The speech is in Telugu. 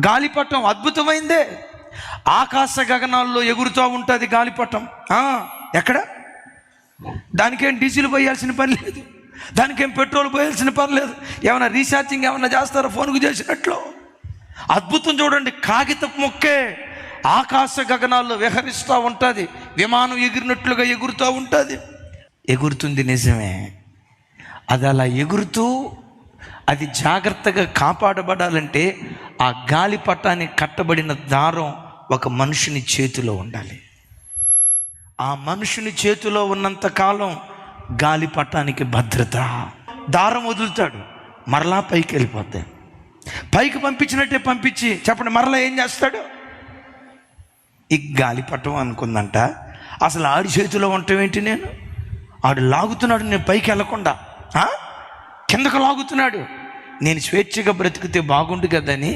గాలిపటం అద్భుతమైందే. ఆకాశ గగనాల్లో ఎగురుతూ ఉంటుంది గాలిపటం. ఎక్కడ? దానికేం డీజిల్ పోయాల్సిన పని లేదు, దానికేం పెట్రోల్ పోయాల్సిన పని లేదు. ఏమైనా రీఛార్జింగ్ ఏమైనా చేస్తారో ఫోన్కు చేసినట్లు? అద్భుతం చూడండి. కాగితపు మొక్కే ఆకాశ గగనాల్లో విహరిస్తూ ఉంటుంది. విమానం ఎగిరినట్లుగా ఎగురుతూ ఉంటుంది. ఎగురుతుంది నిజమే. అది అలా ఎగురుతూ అది జాగ్రత్తగా కాపాడబడాలంటే ఆ గాలిపటానికి కట్టబడిన దారం ఒక మనుషుని చేతిలో ఉండాలి. ఆ మనుషుని చేతిలో ఉన్నంత కాలం గాలిపటానికి భద్రత. దారం వదులుతాడు, మరలా పైకి వెళ్ళిపోతాయి. పైకి పంపించినట్టే పంపించి చెప్పండి, మరలా ఏం చేస్తాడు? ఈ గాలిపటం అనుకుందంట అసలు ఆడి చేతిలో ఉండటం ఏంటి? నేను ఆడు లాగుతున్నాడు, నేను పైకి వెళ్ళకుండా కిందకు లాగుతున్నాడు. నేను స్వేచ్ఛగా బ్రతికితే బాగుండు కదని